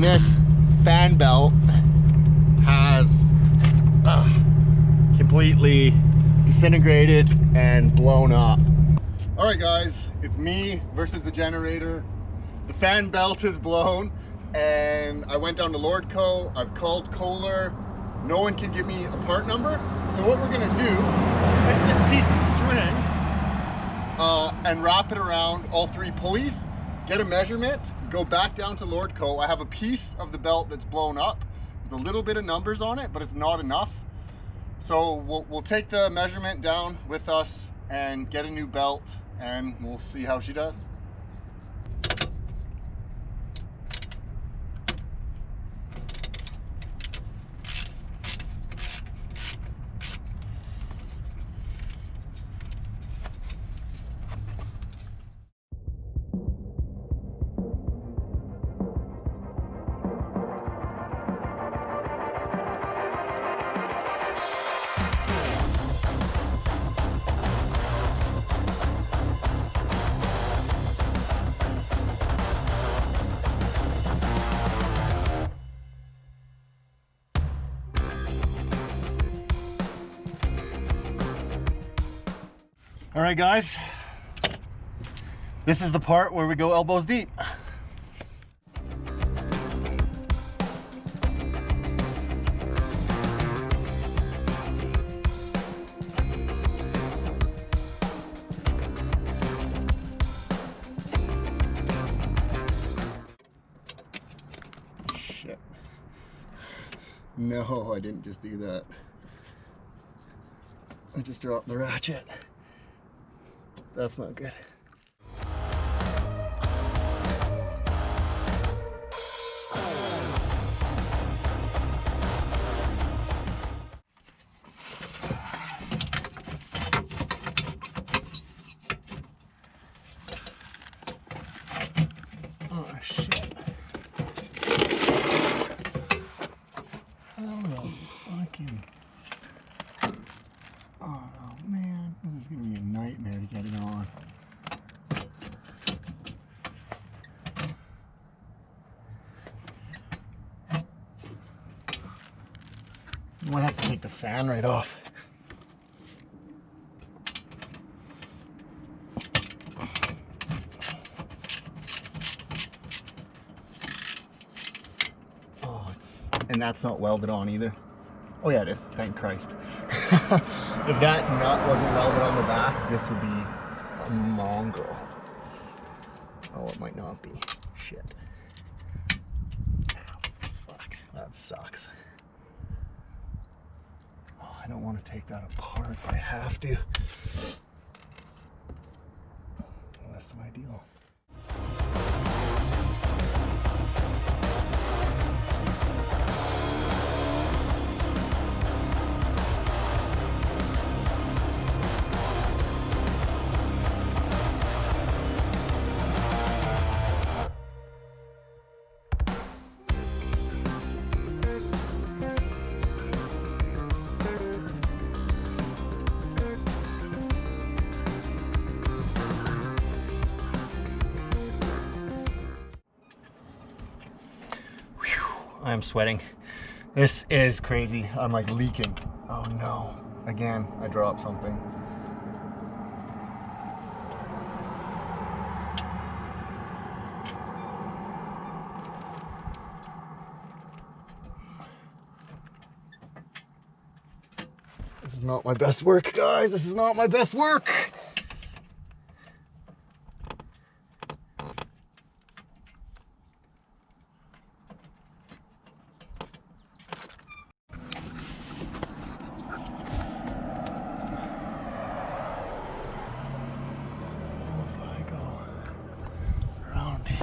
and this fan belt has completely disintegrated and blown up. All right guys, it's me versus the generator. The fan belt is blown and I went down to Lordco. I've called Kohler. No one can give me a part number. So what we're gonna do is take this piece of string and wrap it around all 3 pulleys, get a measurement, go back down to Lordco. I have a piece of the belt that's blown up with a little bit of numbers on it, but it's not enough. So we'll take the measurement down with us and get a new belt, and we'll see how she does. All right guys, this is the part where we go elbows deep. Shit. No, I didn't just do that. I just dropped the ratchet. That's not good. Oh shit. How the fucking... Oh man, this is gonna be a nightmare to get it on. I might have to take the fan right off. Oh, and that's not welded on either. Oh yeah, it is, thank Christ. If that nut wasn't welded on the back, this would be a mongrel. Oh, it might not be. Shit. Oh, fuck, that sucks. Oh, I don't want to take that apart, but I have to. Less than ideal. I'm sweating. This is crazy. I'm like leaking. Oh no. Again, I dropped something. This is not my best work, guys. This is not my best work.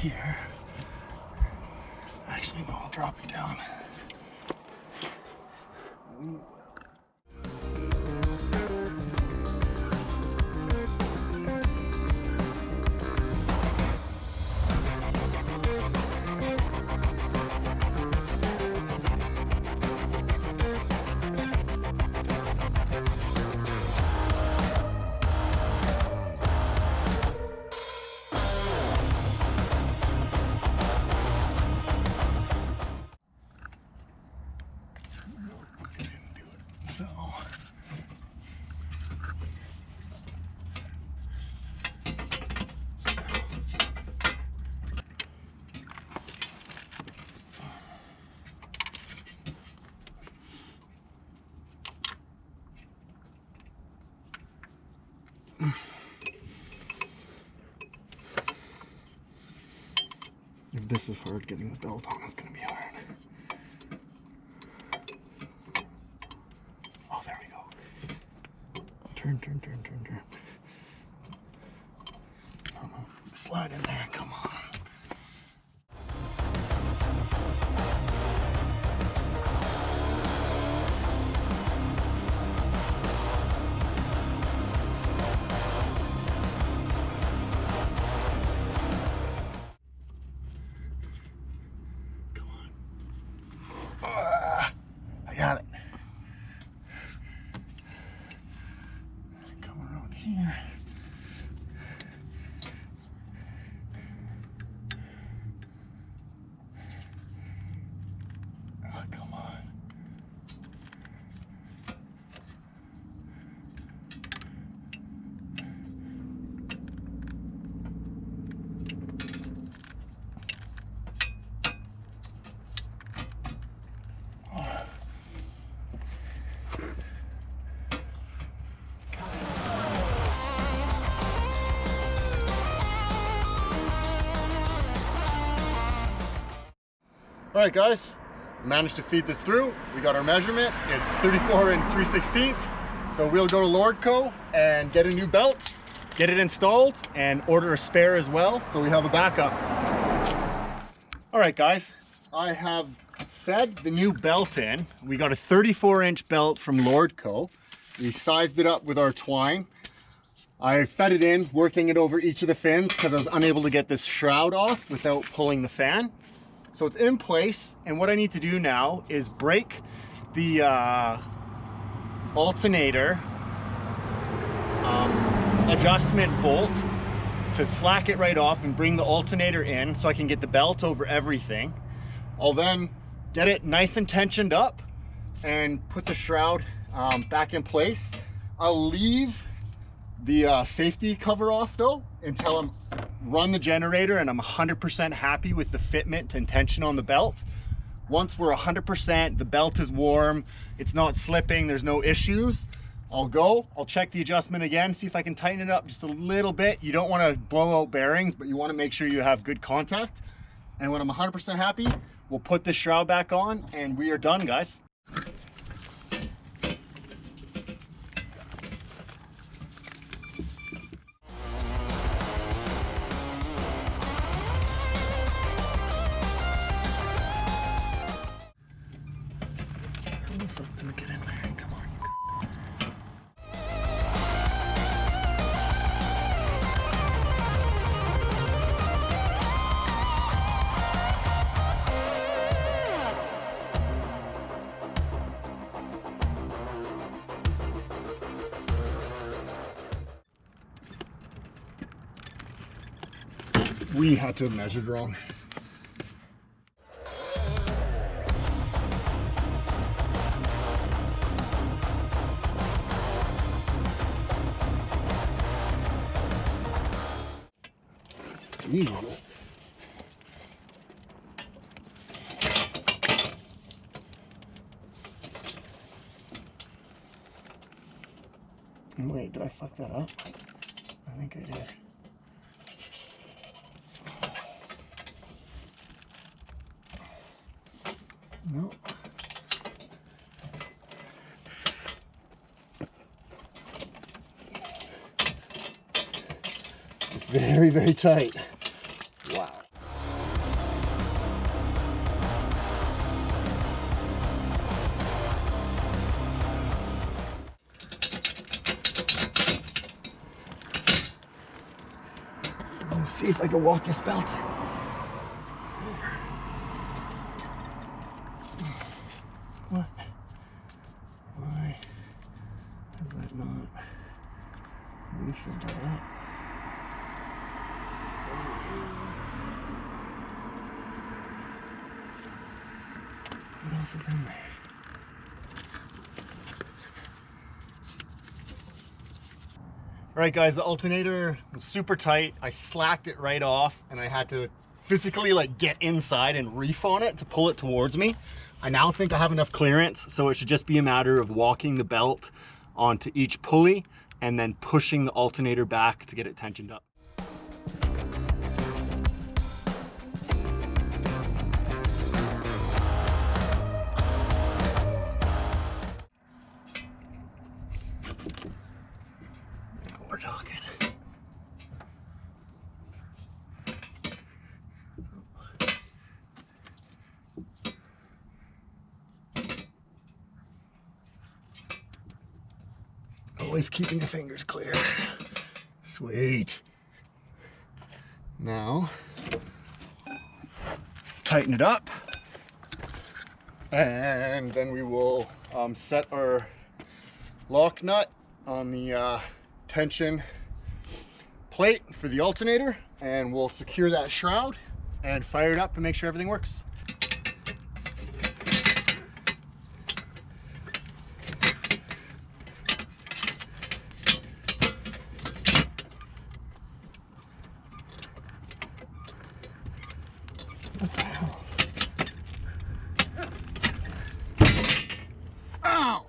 Here. Actually, no, I'll drop it down. If this is hard, getting the belt on is gonna be hard. Oh, there we go. Turn. Oh, no. Slide in there, come on. I got it. Come around here. Oh, come on. All right, guys, managed to feed this through. We got our measurement. It's 34 3/16. So we'll go to Lordco and get a new belt, get it installed, and order a spare as well, so we have a backup. All right, guys, I have fed the new belt in. We got a 34-inch belt from Lordco. We sized it up with our twine. I fed it in, working it over each of the fins because I was unable to get this shroud off without pulling the fan. So it's in place, and what I need to do now is break the alternator adjustment bolt to slack it right off and bring the alternator in so I can get the belt over everything. I'll then get it nice and tensioned up and put the shroud back in place. I'll leave the safety cover off though until I'm run the generator and I'm 100% happy with the fitment and tension on the belt. Once we're 100%, the belt is warm, it's not slipping, there's no issues, I'll check the adjustment again, see if I can tighten it up just a little bit. You don't want to blow out bearings, but you want to make sure you have good contact. And when I'm 100% happy, we'll put this shroud back on and we are done, guys. We had to have measured wrong. Ew. Wait, did I fuck that up? I think I did. No. It's very, very tight. Wow. Let's see if I can walk this belt over. What? Why does that not loosen that up? What else is in there? All right, guys, the alternator was super tight. I slacked it right off and I had to physically like get inside and reef on it to pull it towards me. I now think I have enough clearance, so it should just be a matter of walking the belt onto each pulley and then pushing the alternator back to get it tensioned up. Always keeping your fingers clear. Sweet. Now, tighten it up. And then we will set our lock nut on the tension plate for the alternator, and we'll secure that shroud and fire it up and make sure everything works. What the hell? Ow!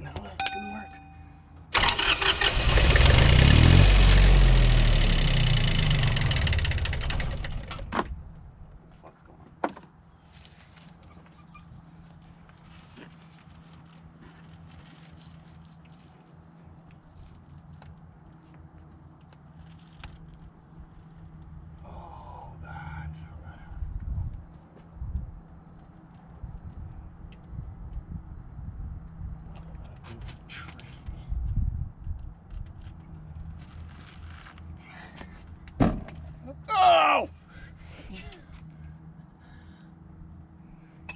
No, that's gonna work. What the fuck's going on? Oh, that's how that has to go. Oh!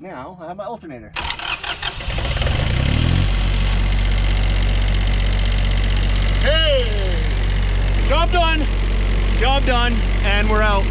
Now I have my alternator. Hey! Job done! Job done, and we're out.